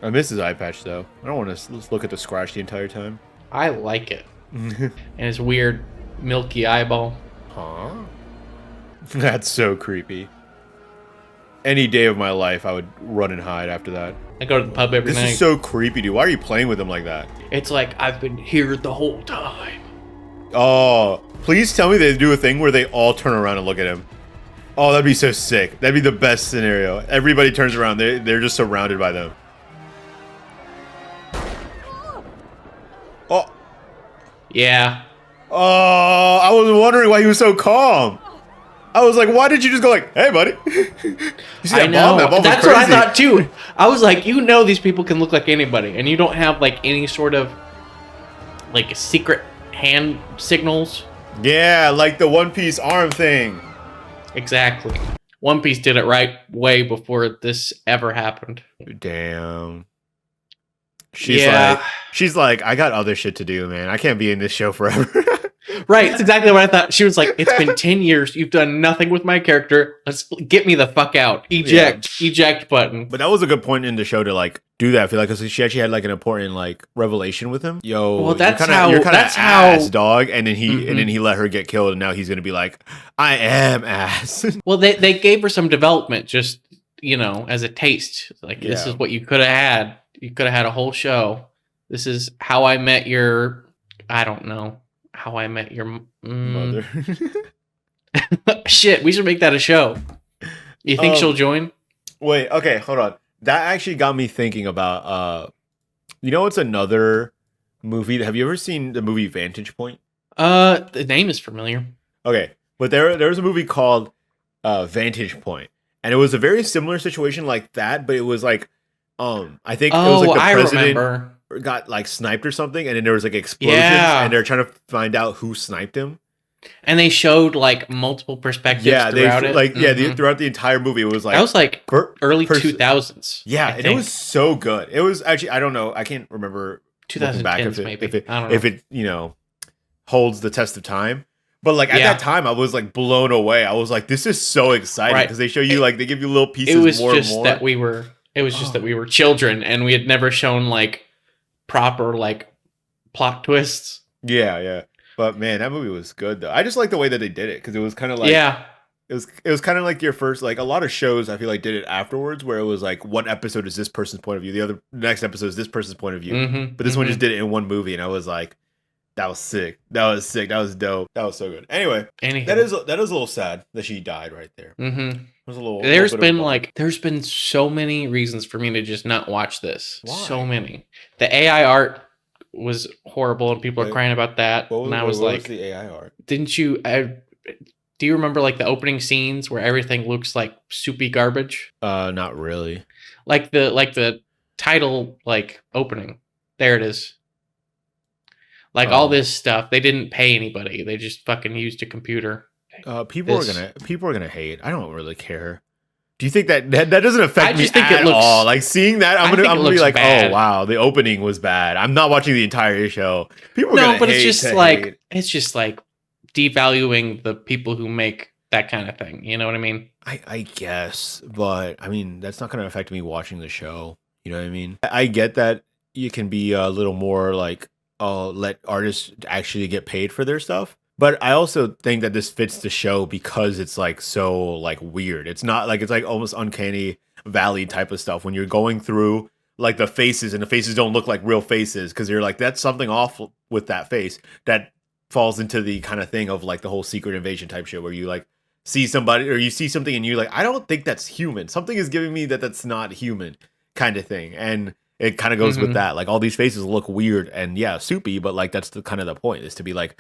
I miss his eye patch though. I don't want to look at the scratch the entire time. I like it. And his weird milky eyeball. Huh? That's so creepy. Any day of my life, I would run and hide after that. I go to the pub every This night. is so creepy, dude. Why are you playing with him like that? It's like I've been here the whole time. Oh, please tell me they do a thing where they all turn around and look at him. Oh, that'd be so sick. That'd be the best scenario. Everybody turns around. They're just surrounded by them. Oh. Yeah. Oh, I was wondering why he was so calm. I was like, why did you just go like, hey, buddy? You see I that know. bomb? That bomb was That's what I crazy. thought too. I was like, you know, these people can look like anybody, and you don't have like any sort of like secret hand signals. Yeah, like the One Piece arm thing. Exactly. One Piece did it right way before this ever happened. Damn. Yeah. She's like, I got other shit to do, man. I can't be in this show forever. Right. That's exactly what I thought. She was like, it's been 10 years. You've done nothing with my character. Let's get me the fuck out. Eject. Yeah. Eject button. But that was a good point in the show to like do that. I feel like because she actually had like an important like revelation with him. Yo, well, that's you're kind of ass, how dog. And then he let her get killed, and now he's gonna be like, I am ass. Well, they gave her some development, just as a taste. Like this is what you could have had. You could have had a whole show. This is how I met your. I don't know how I met your mother. Shit, we should make that a show. You think she'll join? Wait, okay, hold on. That actually got me thinking about it's another movie. Have you ever seen the movie Vantage Point? The name is familiar. Okay. But there was a movie called Vantage Point. And it was a very similar situation like that, but it was like I think it was like the president got like sniped or something, and then there was like explosions, and they're trying to find out who sniped him. And they showed like multiple perspectives throughout it. Throughout the entire movie, it was like that was like early 2000s. Yeah, and it was so good. It was actually, I don't know, I can't remember 2010s maybe. If it holds the test of time. But like at that time, I was like blown away. I was like, this is so exciting because they show you like they give you little pieces. It was more just and more. that we were. It was just that we were children and we had never shown like proper like plot twists. Yeah. But man, that movie was good though. I just like the way that they did it because it was kind of like it was kind of like your first, like a lot of shows I feel like did it afterwards where it was like one episode is this person's point of view, the next episode is this person's point of view. But this one just did it in one movie, and I was like, that was sick. That was dope. That was so good. Anyway, that is a little sad that she died right there. It was a little. There's been so many reasons for me to just not watch this. Why? So many. The AI art was horrible, and people are crying about that. What was the AI art? Didn't you? Do you remember like the opening scenes where everything looks like soupy garbage? Not really. Like the title opening. There it is. Like all this stuff, they didn't pay anybody. They just fucking used a computer. People are gonna hate. I don't really care. Do you think that doesn't affect me at all? Like seeing that, I'm gonna be like, bad. Oh wow, the opening was bad. I'm not watching the entire show. People are gonna hate. No, but it's just like devaluing the people who make that kind of thing. You know what I mean? I guess, but I mean that's not gonna affect me watching the show. You know what I mean? I get that you can be a little more like, let artists actually get paid for their stuff. But I also think that this fits the show because it's like so like weird. It's not like, it's like almost uncanny valley type of stuff when you're going through like the faces, and the faces don't look like real faces because you're like, that's something off with that face. That falls into the kind of thing of like the whole Secret Invasion type shit where you like see somebody or you see something and you're like, I don't think that's human. Something is giving me that that's not human kind of thing. And it kind of goes with that. Like all these faces look weird and soupy, but like that's the kind of the point, is to be like,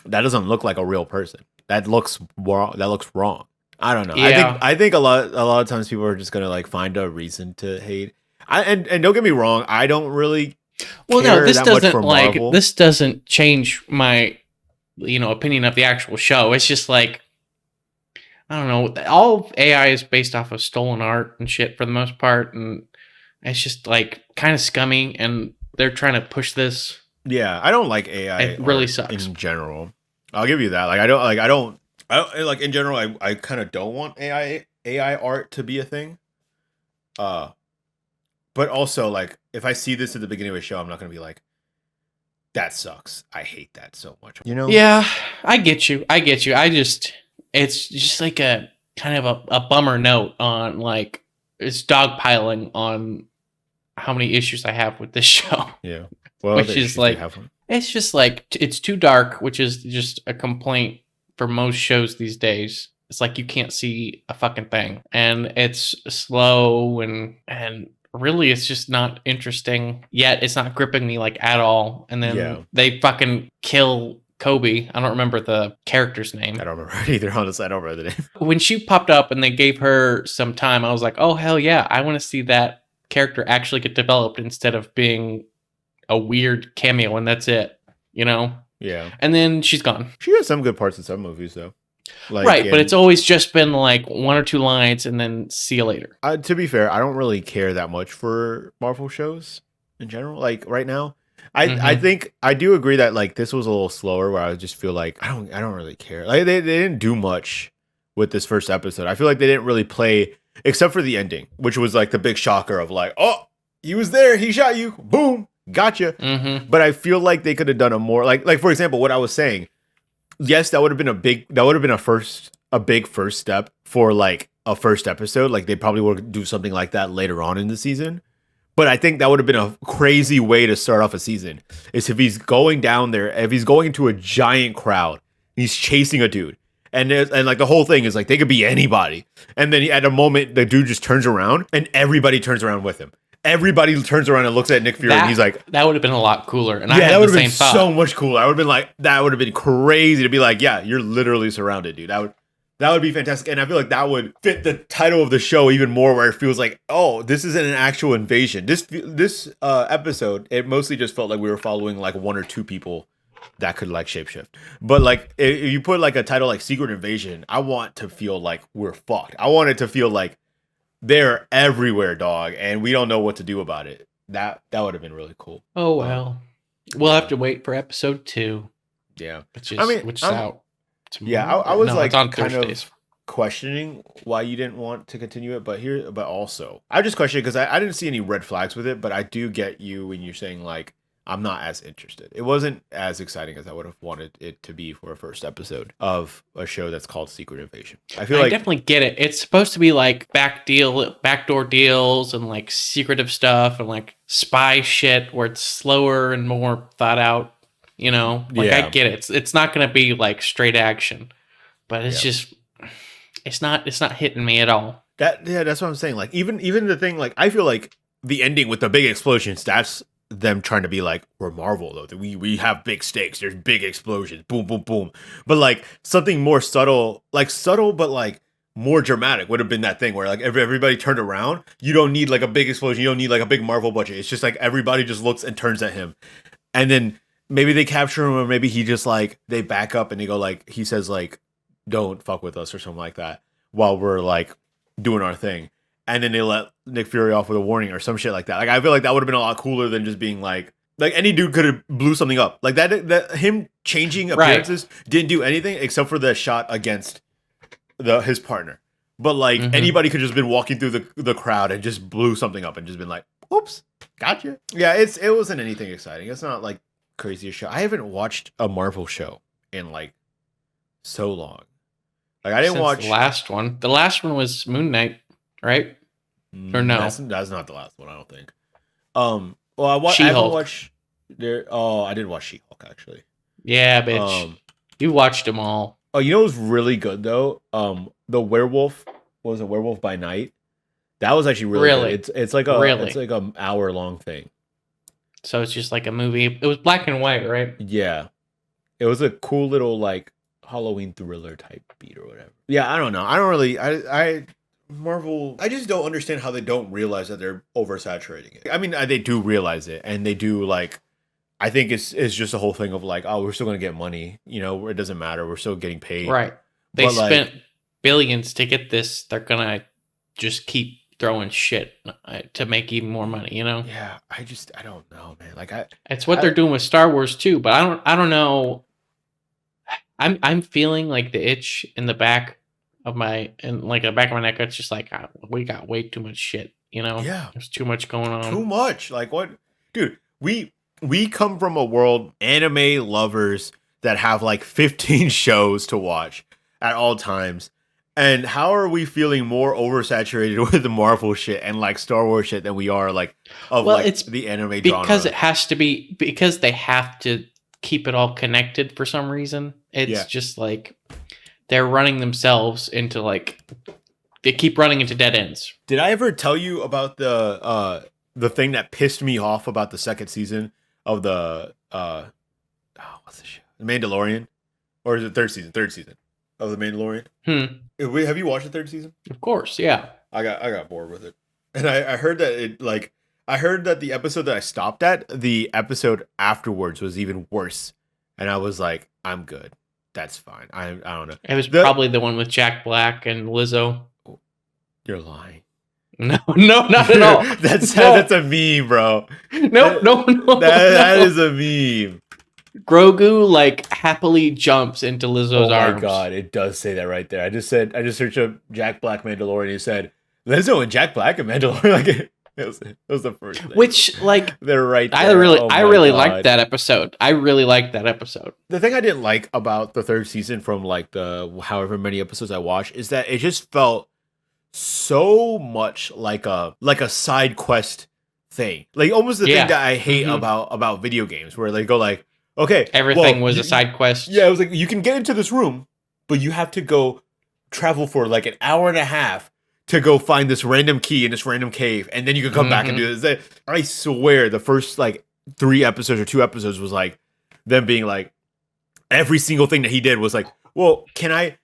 that doesn't look like a real person. That looks wrong. That looks wrong. I don't know. Yeah. I think a lot of times people are just gonna like find a reason to hate. And don't get me wrong, I don't really. Well, no, this doesn't this doesn't change my opinion of the actual show. It's just like, I don't know. All AI is based off of stolen art and shit for the most part, and it's just like kind of scummy, and they're trying to push this. Yeah, I don't like AI. It really sucks in general. I'll give you that. Like I don't like in general. I kind of don't want AI art to be a thing. But also, like, if I see this at the beginning of a show, I'm not gonna be like, that sucks. I hate that so much. You know? Yeah, I get you. It's just like a kind of a bummer note on like it's dogpiling on how many issues I have with this show. Yeah. Well, which is like, it's just like, it's too dark, which is just a complaint for most shows these days. It's like you can't see a fucking thing, and it's slow and really it's just not interesting yet. It's not gripping me like at all. And then they fucking kill Kobe. I don't remember the character's name. I don't remember either. Honestly, I don't remember the name. When she popped up and they gave her some time, I was like, oh hell yeah, I want to see that character actually get developed instead of being a weird cameo and that's it, you know? Yeah. And then she's gone. She has some good parts in some movies though. Like, right, but it's always just been like one or two lines and then see you later. To be fair, I don't really care that much for Marvel shows in general. Like right now, I think I do agree that like this was a little slower. Where I just feel like I don't really care. Like they didn't do much with this first episode. I feel like they didn't really play except for the ending, which was like the big shocker of like, oh, he was there, he shot you, boom, gotcha. But I feel like they could have done a more like for example, what I was saying. Yes, that would have been a big first step for like a first episode. Like they probably would do something like that later on in the season. But I think that would have been a crazy way to start off a season. Is if he's going down there, if he's going into a giant crowd, he's chasing a dude. And like the whole thing is like they could be anybody. And then at a moment the dude just turns around and everybody turns around with him. Everybody turns around and looks at Nick Fury and he's like, that would have been a lot cooler. And yeah, that would have been so much cooler. I would have been like, that would have been crazy to be like, yeah, you're literally surrounded, dude. That would be fantastic. And I feel like that would fit the title of the show even more, where it feels like, oh, this isn't an actual invasion. This episode, it mostly just felt like we were following like one or two people that could like shapeshift. But like if you put like a title like Secret Invasion, I want to feel like we're fucked. I want it to feel like they're everywhere, dog, and we don't know what to do about it. That would have been really cool. Oh well, we'll have to wait for episode 2. Yeah, which is out tomorrow. Yeah, I was like kind of questioning why you didn't want to continue it, but also I just questioned because I didn't see any red flags with it, but I do get you when you're saying like I'm not as interested. It wasn't as exciting as I would have wanted it to be for a first episode of a show that's called Secret Invasion. I definitely get it. It's supposed to be like backdoor deals and like secretive stuff and like spy shit where it's slower and more thought out, you know? Like I get it. It's not going to be like straight action, but it's just it's not hitting me at all. That's what I'm saying. Like even the thing, like I feel like the ending with the big explosions, that's them trying to be like, we're Marvel though, that we have big stakes, there's big explosions, boom boom boom, but like something more subtle but like more dramatic would have been that thing where like if everybody turned around, you don't need like a big explosion, you don't need like a big Marvel budget, it's just like everybody just looks and turns at him, and then maybe they capture him, or maybe he just like they back up and they go like, he says like, don't fuck with us or something like that while we're like doing our thing. And then they let Nick Fury off with a warning or some shit like that. Like I feel like that would have been a lot cooler than just being like any dude could have blew something up. Like that him changing appearances didn't do anything except for the shot against his partner. But like anybody could just been walking through the crowd and just blew something up and just been like, oops, gotcha. Yeah, it wasn't anything exciting. It's not like craziest show. I haven't watched a Marvel show in like so long. Like I didn't watch the last one. The last one was Moon Knight, right? Or no? That's not the last one, I don't think. Well, I haven't watched there. Oh, I did watch She-Hulk actually. Yeah, bitch. You watched them all. Oh, you know what was really good though? The Werewolf was a Werewolf by Night. That was actually really good. It's like a hour long thing. So it's just like a movie. It was black and white, right? Yeah, it was a cool little like Halloween thriller type beat or whatever. Yeah, I don't know. I don't really. Marvel, I just don't understand how they don't realize that they're oversaturating it. I mean, they do realize it, and they do like. I think it's just a whole thing of like, oh, we're still gonna get money. You know, it doesn't matter. We're still getting paid. Right. They spent billions to get this. They're gonna just keep throwing shit to make even more money. You know. Yeah, I don't know, man. Like it's what they're doing with Star Wars too. But I don't know. I'm feeling like the itch in the back of my neck. It's just like we got way too much shit. Yeah. There's too much going on. Too much. Like what, dude? We come from a world anime lovers that have like 15 shows to watch at all times. And how are we feeling more oversaturated with the Marvel shit and like Star Wars shit than we are like it's the anime because genre? it has to be, because they have to keep it all connected for some reason. It's just like they're running themselves into like, they keep running into dead ends. Did I ever tell you about the thing that pissed me off about the second season of the what's the show? The Mandalorian? Or is it third season? Third season of The Mandalorian. Have you watched the third season? Of course, yeah. I got bored with it. And I heard that I heard that the episode that I stopped at, the episode afterwards was even worse. And I was like, I'm good. That's fine. I don't know. It was probably the one with Jack Black and Lizzo. You're lying. No, not at all. That's a meme, bro. No. That is a meme. Grogu like happily jumps into Lizzo's arms. Oh my god, it does say that right there. I just searched up Jack Black Mandalorian and it said Lizzo and Jack Black and Mandalorian. Like it was the first thing. Which like they're right there. I really liked that episode. I really liked that episode. The thing I didn't like about the third season from like the however many episodes I watched is that it just felt so much like a side quest thing. Like almost the thing that I hate about video games where they go like, okay, everything was a side quest. Yeah, it was like you can get into this room, but you have to go travel for like an hour and a half to go find this random key in this random cave, and then you can come back and do this. I swear, the first like 3 episodes or 2 episodes was like them being like every single thing that he did was like, well, can I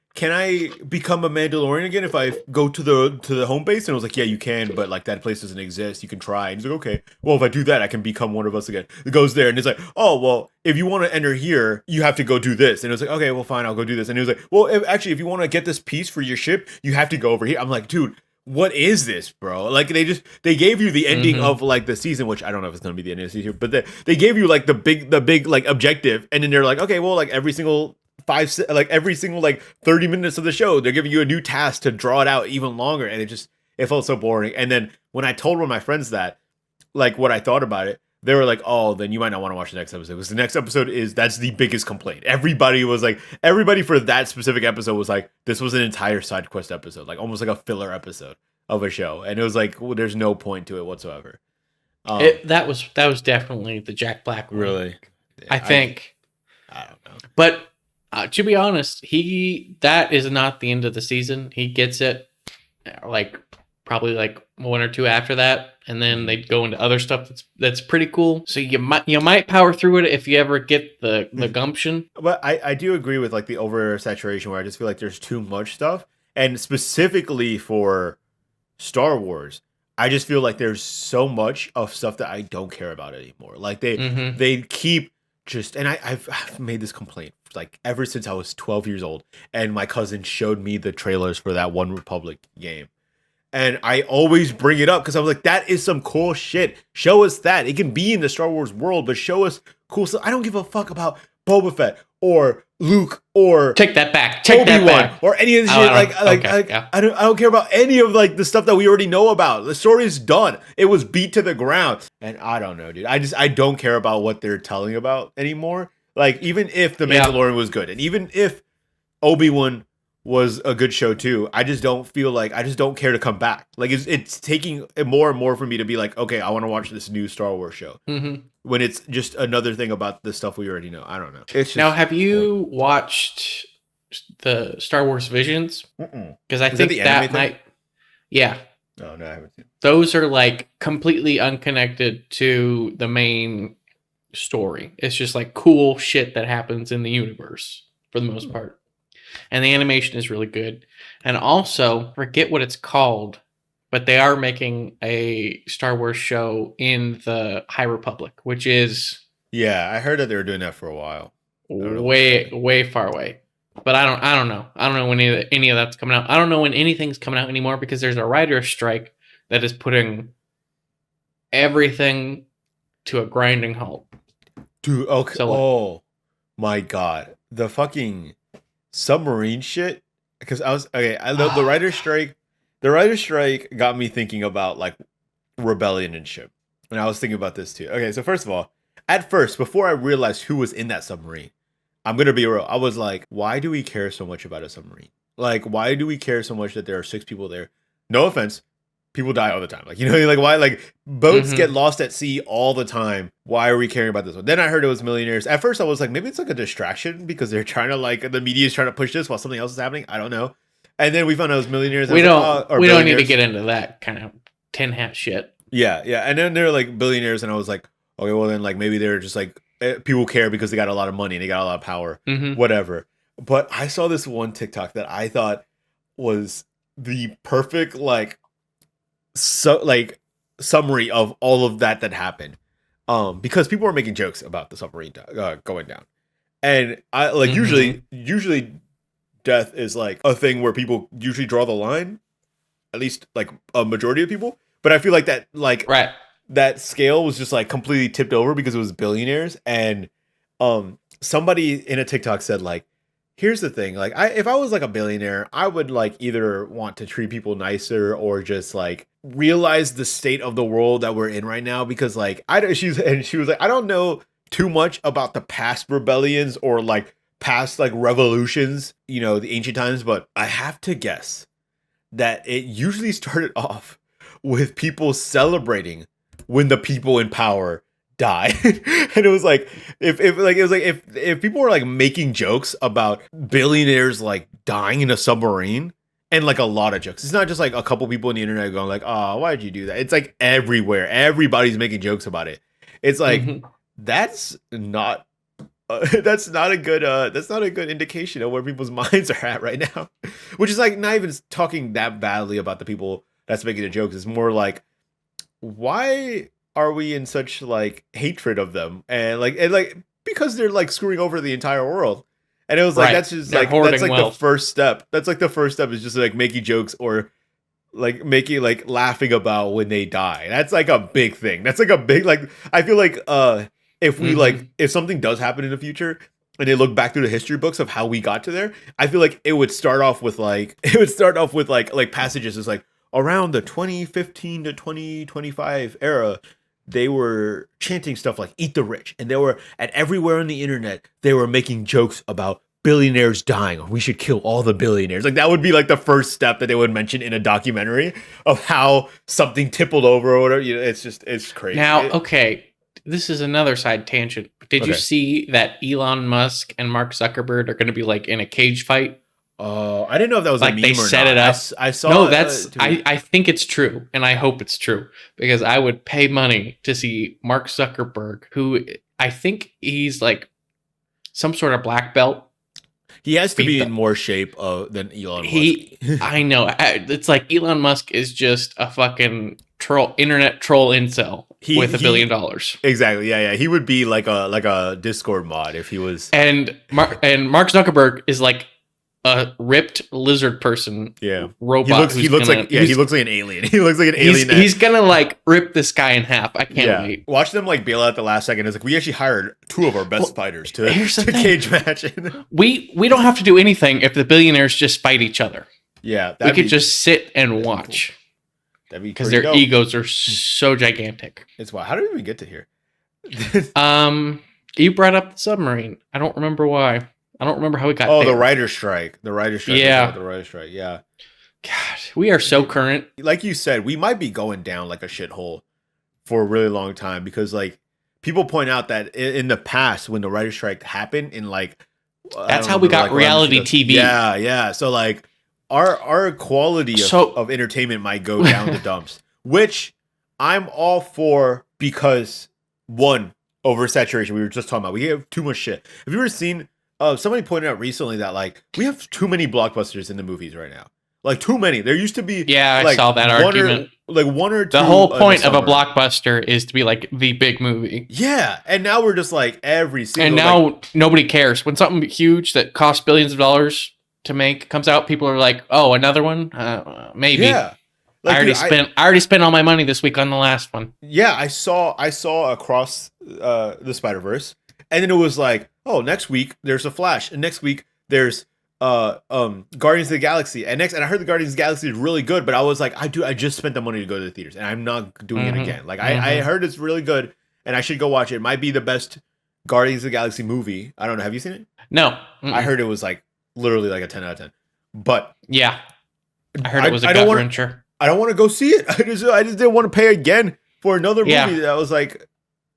become a Mandalorian again if I go to the home base? And I was like, yeah, you can, but like that place doesn't exist. You can try. And he's like, okay, well, if I do that, I can become one of us again. It goes there, and it's like, oh, well, if you want to enter here, you have to go do this. And it was like, okay, well, fine, I'll go do this. And he was like, well, if you want to get this piece for your ship, you have to go over here. I'm like, dude, what is this, bro? Like they gave you the ending of like the season, which I don't know if it's gonna be the end of the season, but they gave you like the big like objective, and then they're like, okay, well, like every single 30 minutes of the show, they're giving you a new task to draw it out even longer, and it felt so boring. And then when I told one of my friends that, like, what I thought about it, they were like, oh, then you might not want to watch the next episode, because the next episode that's the biggest complaint. Everybody for that specific episode was like, this was an entire side quest episode, like almost like a filler episode of a show, and it was like, well, there's no point to it whatsoever. That was definitely the Jack Black one. Really? Yeah, I think. I don't know, but. To be honest, that is not the end of the season. He gets it like probably like 1 or 2 after that, and then they go into other stuff that's pretty cool. So you might power through it if you ever get the gumption. But I do agree with like the oversaturation where I just feel like there's too much stuff, and specifically for Star Wars, I just feel like there's so much of stuff that I don't care about anymore. Like they keep and I've made this complaint like ever since I was 12 years old, and my cousin showed me the trailers for that One Republic game, and I always bring it up because I was like, that is some cool shit. Show us that. It can be in the Star Wars world, but show us cool stuff. I don't give a fuck about Boba Fett or Luke or take that back, Obi-Wan or any of this shit. I don't care about any of like the stuff that we already know about. The story is done. It was beat to the ground, and I don't know, dude. I don't care about what they're telling about anymore. Like, even if The Mandalorian was good, and even if Obi-Wan was a good show too, I just don't care to come back. Like, it's taking more and more for me to be like, okay, I want to watch this new Star Wars show. When it's just another thing about the stuff we already know. I don't know. Now, have you watched the Star Wars Visions? Because I think that might... Yeah. No, I haven't seen it. Those are like completely unconnected to the main story. It's just like cool shit that happens in the universe for the most part, and the animation is really good. And also, forget what it's called, but they are making a Star Wars show in the High Republic, which is I heard that they were doing that for a while, way far away. But I don't know when any of that's coming out. I don't know when anything's coming out anymore, because there's a writer's strike that is putting everything to a grinding halt. Dude, okay. So, my god, the fucking submarine shit. Because I was the writer's strike. The writer's strike got me thinking about like rebellion and shit. And I was thinking about this too. Okay, so first of all, at first, before I realized who was in that submarine, I'm gonna be real. I was like, why do we care so much about a submarine? Like, why do we care so much that there are 6 people there? No offense, people die all the time. Like, you know, like why? Like boats get lost at sea all the time. Why are we caring about this one? Then I heard it was millionaires. At first, I was like, maybe it's like a distraction because they're trying to like the media is trying to push this while something else is happening. I don't know. And then we found out it was millionaires. We don't need to get into that kind of tin hat shit. Yeah, yeah. And then they're like billionaires, and I was like, okay, well then like maybe they're just like people care because they got a lot of money and they got a lot of power, whatever. But I saw this one TikTok that I thought was the perfect like summary of all of that happened. Because people were making jokes about the submarine going down, and I like usually death is like a thing where people usually draw the line, at least like a majority of people. But I feel like that like that scale was just like completely tipped over because it was billionaires. And somebody in a TikTok said like, here's the thing, like if I was like a billionaire, I would like either want to treat people nicer or just like realize the state of the world that we're in right now, because like she was like, I don't know too much about the past rebellions or like past like revolutions, you know, the ancient times, but I have to guess that it usually started off with people celebrating when the people in power die. And it was like if people were like making jokes about billionaires like dying in a submarine, and like a lot of jokes, it's not just like a couple people on the internet going like, oh, why'd you do that? It's like everywhere, everybody's making jokes about it. It's like that's not a good indication of where people's minds are at right now. Which is like not even talking that badly about the people that's making the jokes. It's more like, why are we in such like hatred of them? And like because they're like screwing over the entire world. And it was like that's just like that's like the first step. That's like the first step is just like making jokes or like making like laughing about when they die. That's like a big thing. That's like a big like I feel like if we like if something does happen in the future and they look back through the history books of how we got to there, I feel like it would start off with like passages as like around the 2015 to 2025 era, they were chanting stuff like eat the rich, and they were at everywhere on the internet they were making jokes about billionaires dying. We should kill all the billionaires. Like that would be like the first step that they would mention in a documentary of how something tippled over or whatever. You know, it's crazy. Now, okay, this is another side tangent. Did you see that Elon Musk and Mark Zuckerberg are going to be like in a cage fight? I didn't know if that was like a meme they or set not. it up. I saw. No, that's I think it's true, and I hope it's true, because I would pay money to see Mark Zuckerberg, who I think he's like some sort of black belt. He has to be in more shape than Elon Musk. I know. It's like Elon Musk is just a fucking internet troll incel with $1 billion. Exactly. Yeah. He would be like a Discord mod if he was. And Mark Zuckerberg is like a ripped lizard person. Yeah. Robot. He looks like an alien. He looks like an alien. He's gonna like rip this guy in half. I can't wait. Watch them like bail out the last second. It's like we actually hired 2 of our best fighters to cage match. We don't have to do anything if the billionaires just fight each other. Yeah. We could just sit and watch. That'd be because their egos are so gigantic. It's wild. How did we even get to here? You brought up the submarine. I don't remember why. I don't remember how we got there. The writer's strike. The writer's strike. Yeah. The writer's strike. Yeah. God, we are so current. Like you said, we might be going down like a shithole for a really long time, because like people point out that in the past when the writer's strike happened in like that's how we got reality TV. Yeah. So like our quality of entertainment might go down the dumps, which I'm all for, because one, oversaturation. We were just talking about, we have too much shit. Have you ever seen somebody pointed out recently that like we have too many blockbusters in the movies right now? Like too many. There used to be I saw that argument. One or two. The whole point of a blockbuster is to be like the big movie. Yeah, and now we're just like every single. And now nobody cares when something huge that costs billions of dollars to make comes out. People are like, "Oh, another one? Maybe." Yeah. Like, I already spent all my money this week on the last one. Yeah, I saw Across the Spider-Verse, and then it was like, oh, next week there's a Flash, and next week there's Guardians of the Galaxy, and next, and I heard the Guardians of the Galaxy is really good, but I was like, I just spent the money to go to the theaters, and I'm not doing it again. Like I heard it's really good, and I should go watch it. It might be the best Guardians of the Galaxy movie. I don't know. Have you seen it? No. I heard it was like literally like a 10 out of 10. But yeah, I heard it was a gut wrencher. I don't want to go see it. I just didn't want to pay again for another movie that was like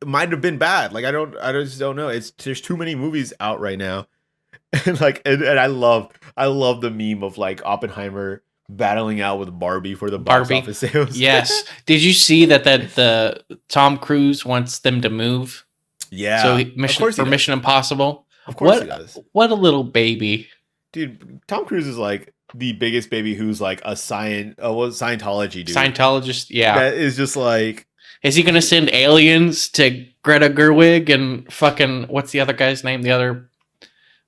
might have been bad. Like I just don't know. There's too many movies out right now. And like and I love the meme of like Oppenheimer battling out with Barbie for the box office sales. Yes. Did you see that the Tom Cruise wants them to move? Yeah. So Mission Impossible. Of course he does. What a little baby. Dude, Tom Cruise is like the biggest baby who's like a Scientology dude. Scientologist, yeah. That is just like, is he gonna send aliens to Greta Gerwig and fucking what's the other guy's name? The other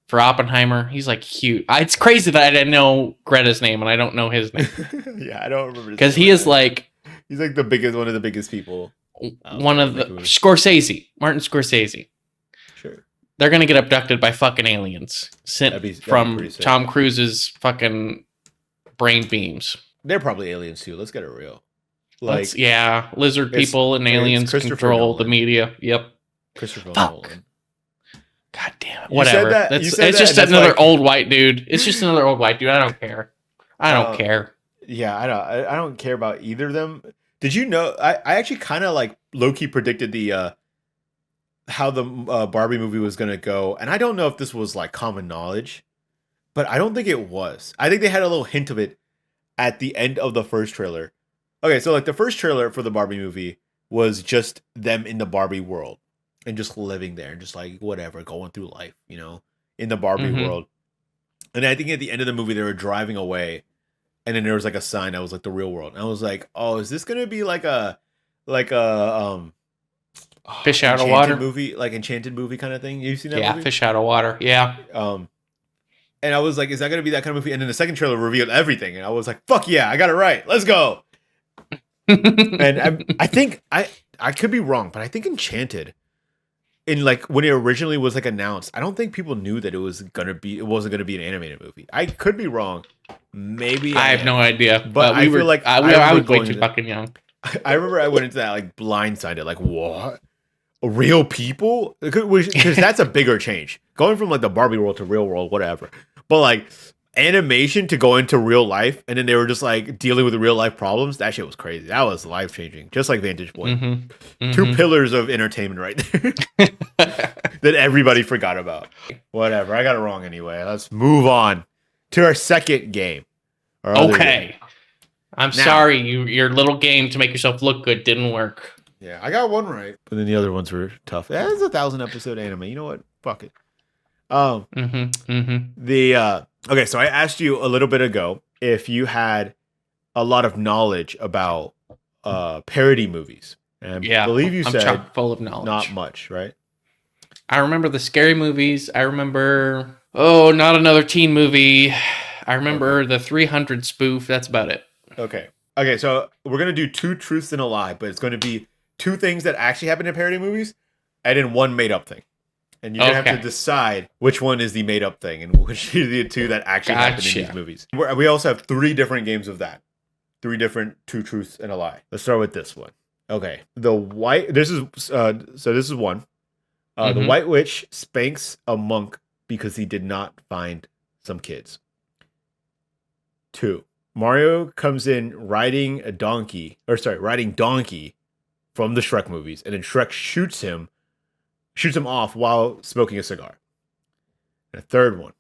for Oppenheimer. He's like cute. It's crazy that I didn't know Greta's name and I don't know his name. Yeah, I don't remember because he is like he's like one of the biggest people. One of the Scorsese, Martin Scorsese. Sure. They're gonna get abducted by fucking aliens sent from Tom Cruise's fucking brain beams. They're probably aliens too. Let's get it real. Like, lizard people and aliens control the media. Yep. Christopher Nolan. God damn it. Whatever. It's just another old white dude. It's just another old white dude. I don't care. I don't care. Yeah, I don't care about either of them. Did you know? I actually kind of like low key predicted the how the Barbie movie was gonna go, and I don't know if this was like common knowledge, but I don't think it was. I think they had a little hint of it at the end of the first trailer. Okay, so like the first trailer for the Barbie movie was just them in the Barbie world and just living there and just like whatever, going through life, you know, in the Barbie world. And I think at the end of the movie they were driving away, and then there was like a sign that was like the real world. And I was like, oh, is this gonna be like a fish out of water movie, like Enchanted movie kind of thing? You've seen that movie? Yeah, fish out of water. Yeah. And I was like, is that gonna be that kind of movie? And then the second trailer revealed everything, and I was like, fuck yeah, I got it right. Let's go. And I think I could be wrong, but I think Enchanted, in like when it originally was like announced, I don't think people knew that it wasn't gonna be an animated movie. I could be wrong. Maybe I have no idea. But I feel like I was way too fucking young. I remember I went into that like blindsided, like what? Real people? Because that's a bigger change. Going from like the Barbie world to real world, whatever. But like animation to go into real life, and then they were just like dealing with real life problems. That shit was crazy. That was life changing. Just like Vantage Point. Two pillars of entertainment right there that everybody forgot about. Whatever. I got it wrong anyway. Let's move on to our second game. Okay. I'm sorry, your little game to make yourself look good didn't work. Yeah, I got one right, but then the other ones were tough. Yeah, it's a 1,000 episode anime. You know what? Fuck it. Okay, so I asked you a little bit ago if you had a lot of knowledge about parody movies, and I believe you said chock full of knowledge. Not much, right? I remember the scary movies. I remember not another teen movie. I remember the 300 spoof. That's about it. Okay, so we're gonna do 2 truths and a lie, but it's going to be 2 things that actually happen in parody movies, and then 1 made up thing. And you're going to have to decide which one is the made up thing and which are the 2 that actually happen in these movies. We also have 3 different games of that. 3 different 2 truths and a lie. Let's start with this one. Okay. This is one. The White Witch spanks a monk because he did not find some kids. 2. Mario comes in riding donkey from the Shrek movies, and then Shrek shoots him off while smoking a cigar. And a 3rd one.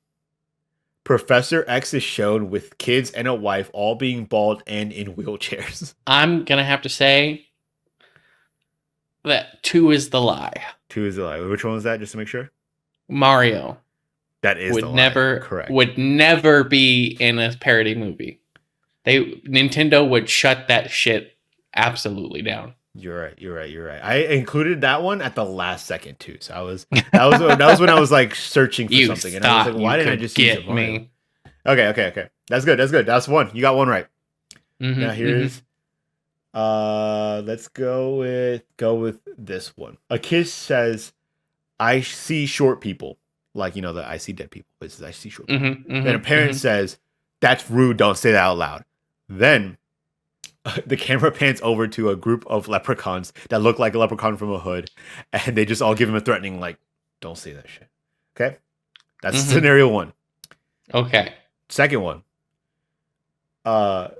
Professor X is shown with kids and a wife all being bald and in wheelchairs. I'm going to have to say that 2 is the lie. 2 is the lie. Which one was that, just to make sure? Mario. That is the lie. Correct. Would never be in a parody movie. Nintendo would shut that shit absolutely down. You're right. I included that one at the last second too. So that was when I was like searching for something, and I was like, why didn't I just get me? Okay. That's good. That's 1. You got 1 right. Now here's let's go with this one. A kid says, "I see short people," like, you know, the I see dead people, places I see short people. Mm-hmm, Then a parent says, "That's rude. Don't say that out loud." Then the camera pans over to a group of leprechauns that look like a leprechaun from a hood, and they just all give him a threatening, like, "Don't say that shit." Okay, that's scenario one. Okay. Second one. A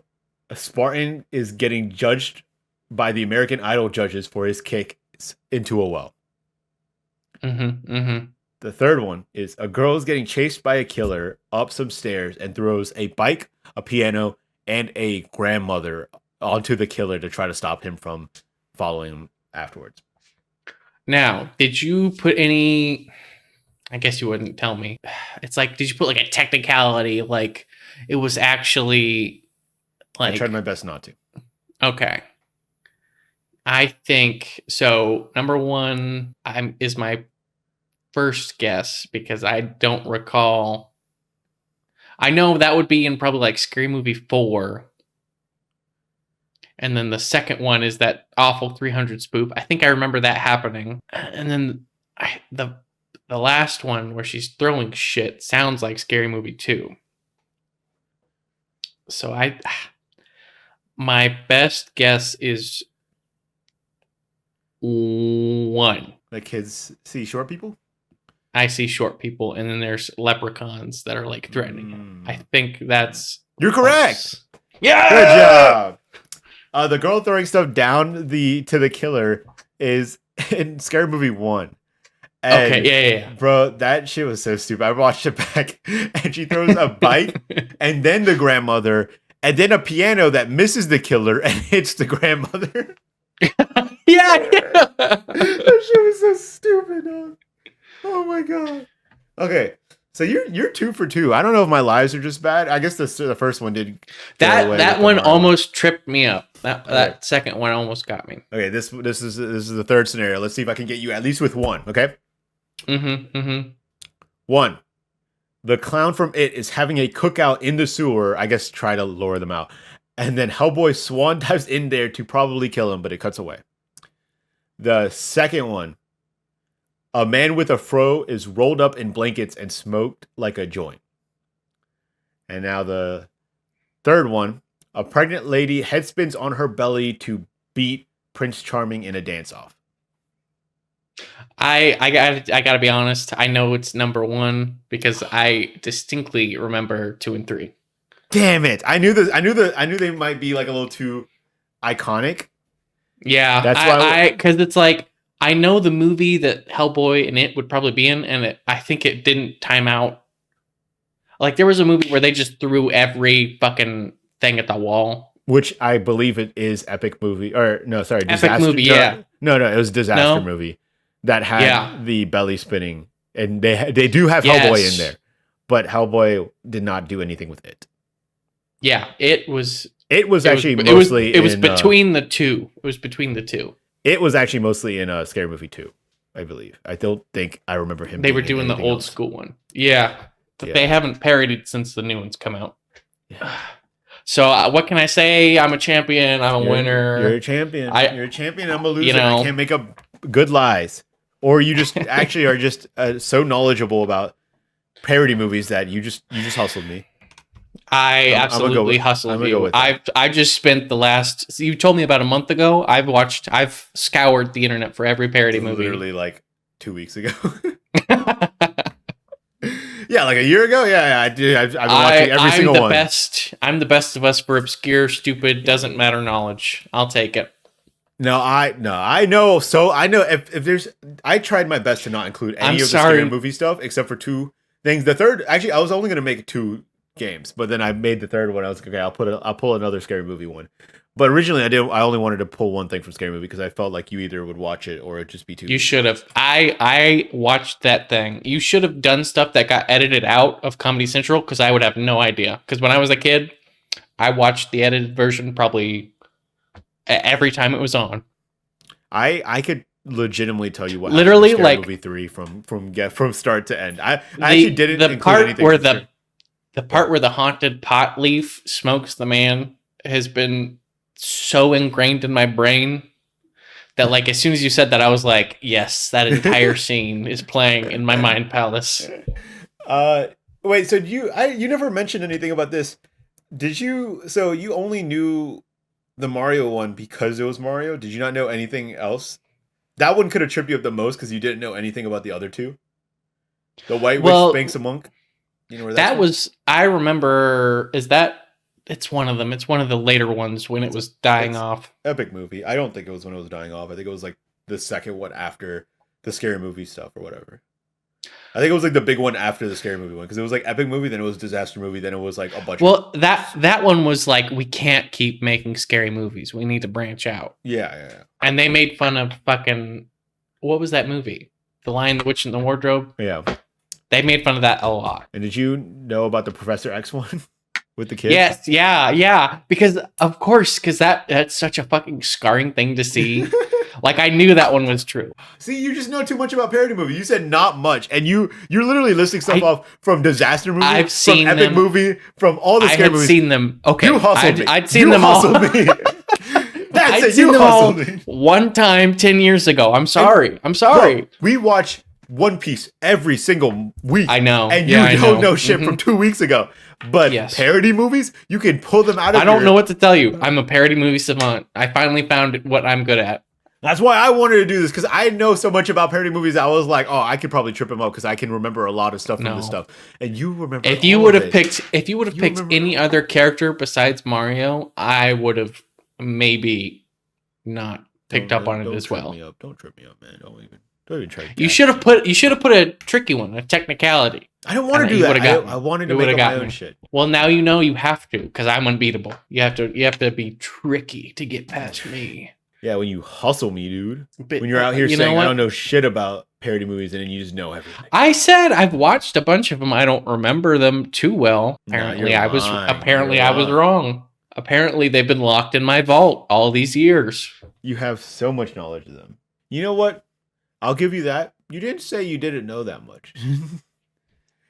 Spartan is getting judged by the American Idol judges for his kick into a well. The third one is a girl is getting chased by a killer up some stairs and throws a bike, a piano, and a grandmother onto the killer to try to stop him from following him afterwards. Now, did you put any... I guess you wouldn't tell me. It's like, did you put like a technicality? Like, it was actually like... I tried my best not to. Okay. I think so. Number one is my first guess because I don't recall. I know that would be in probably like Scary Movie 4. And then the second one is that awful 300 spoof. I think I remember that happening. And then the last one where she's throwing shit sounds like Scary Movie 2. So my best guess is 1. The kids see short people? I see short people, and then there's leprechauns that are like threatening him. I think that's... You're correct! Yeah! Good job! The girl throwing stuff down to the killer is in Scary Movie 1. And, okay, yeah. Bro, that shit was so stupid. I watched it back, and she throws a bike, and then the grandmother, and then a piano that misses the killer and hits the grandmother. Yeah. That shit was so stupid, dog. Oh my god. Okay, so you're 2 for 2. I don't know if my lives are just bad. I guess the first one did. That one almost tripped me up. That second one almost got me. Okay, this is the third scenario. Let's see if I can get you at least with one. Okay. 1. The clown from It is having a cookout in the sewer. I guess try to lure them out. And then Hellboy swan dives in there to probably kill him, but it cuts away. The second one. A man with a fro is rolled up in blankets and smoked like a joint. And now the third one. A pregnant lady headspins on her belly to beat Prince Charming in a dance-off. I gotta be honest. I know it's number 1 because I distinctly remember 2 and 3. Damn it! I knew they might be like a little too iconic. Yeah, that's why. Because it's like I know the movie that Hellboy and It would probably be in, and I think it didn't time out. Like there was a movie where they just threw every fucking thing at the wall. Which I believe it is Epic Movie, or no, sorry, Disaster Epic Movie. Yeah, no, it was Disaster Movie that had the belly spinning, and they do have Hellboy in there, but Hellboy did not do anything with it. Yeah, it was actually mostly. It was between the two. It was between the two. It was actually mostly in Scary Movie 2, I believe. I don't think I remember him. They were doing the old school one. Yeah, but they haven't parodied since the new ones come out. Yeah. So what can I say? I'm a champion. I'm a winner. You're a champion. You're a champion. I'm a loser. I can't make up good lies. Or you just actually are just so knowledgeable about parody movies that you just hustled me. I absolutely hustled you. I just spent the last... You told me about a month ago. I've scoured the internet for every parody movie. Literally like 2 weeks ago. Yeah, like a year ago. Yeah, I did. I've been watching every single one. I'm the best of us for obscure, stupid, doesn't matter knowledge. I'll take it. I know. So I know if there's... I tried my best to not include any of the scary movie stuff except for 2 things. The third... Actually, I was only going to make 2 games, but then I made the third one. I was like, okay, I'll pull another scary movie one. But originally I only wanted to pull one thing from Scary Movie because I felt like you either would watch it or it'd just be too... You should have. I watched that thing. You should have done stuff that got edited out of Comedy Central because I would have no idea. Because when I was a kid, I watched the edited version probably every time it was on. I could legitimately tell you what literally happened to Scary Movie 3 from start to end. I actually didn't include anything. The part where the haunted pot leaf smokes the man has been so ingrained in my brain that like as soon as you said that, I was like, yes, that entire scene is playing in my mind palace. Wait, so you never mentioned anything about this. Did you? So you only knew the Mario one because it was Mario? Did you not know anything else? That one could have tripped you up the most because you didn't know anything about the other two. The White Witch spanks a monk. You know where that was? I remember. It's one of them. It's one of the later ones when it was dying off. Epic movie. I don't think it was when it was dying off. I think it was like the second one after the Scary Movie stuff or whatever. I think it was like the big one after the Scary Movie one because it was like Epic Movie, then it was Disaster Movie, then it was like a bunch. Well, that one was like, we can't keep making scary movies. We need to branch out. Yeah. And they made fun of fucking, what was that movie? The Lion, the Witch, and the Wardrobe. Yeah. They made fun of that a lot. And did you know about the Professor X one? With the kids? Yes, yeah. Because of course, that's such a fucking scarring thing to see. Like I knew that one was true. See, you just know too much about parody movie. You said not much, and you're literally listing stuff off from Disaster Movie, I've seen from Epic them. Movie, from all the scary movies. I've seen them. Okay, you hustled me. I'd seen them all. Me. That's it. You hustled me. One time 10 years ago. I'm sorry. Bro, we watch One Piece every single week. I know, and you don't know shit from 2 weeks ago. But parody movies, you can pull them out of. I don't know what to tell you. I'm a parody movie savant. I finally found what I'm good at. That's why I wanted to do this, because I know so much about parody movies. I was like, oh, I could probably trip him up because I can remember a lot of stuff from this stuff. And you remember. If you would have picked any other character besides Mario, I would have maybe not picked up on it as well. Don't trip me up, man. Don't even try. You should have put a tricky one, a technicality. I don't want to do that. I wanted to make up my own shit. Well, now you know you have to, because I'm unbeatable. You have to be tricky to get past me. Yeah, when you hustle me, dude. When you're out here saying I don't know shit about parody movies, and then you just know everything. I said I've watched a bunch of them. I don't remember them too well. Apparently, I was wrong. Apparently, they've been locked in my vault all these years. You have so much knowledge of them. You know what? I'll give you that. You didn't say you didn't know that much.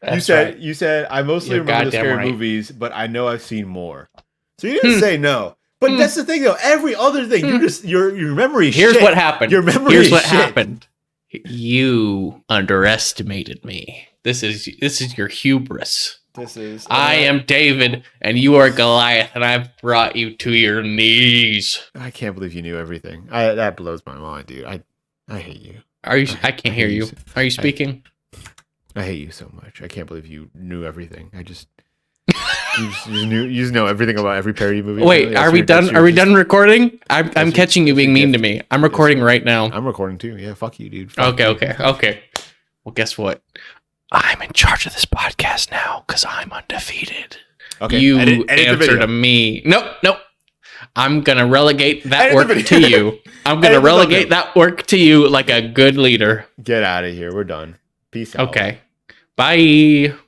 You said I mostly remember the scary movies, but I know I've seen more. So you didn't say no. But that's the thing, though. Every other thing, your memory. Here's what happened. Your memory. Here's what happened. You underestimated me. This is your hubris. I am David, and you are Goliath, and I've brought you to your knees. I can't believe you knew everything. That blows my mind, dude. I hate you. I can't hear you. Are you speaking? I hate you so much. I can't believe you knew everything. You just know everything about every parody movie. Wait, are we done? Are we done recording? I'm catching you being mean to me. I'm recording right now. I'm recording too. Yeah, fuck you, dude. Okay. Well, guess what? I'm in charge of this podcast now because I'm undefeated. Okay. You answer to me. Nope. I'm gonna relegate that work to you. I'm gonna relegate that work to you like a good leader. Get out of here. We're done. Peace out. Okay. Bye.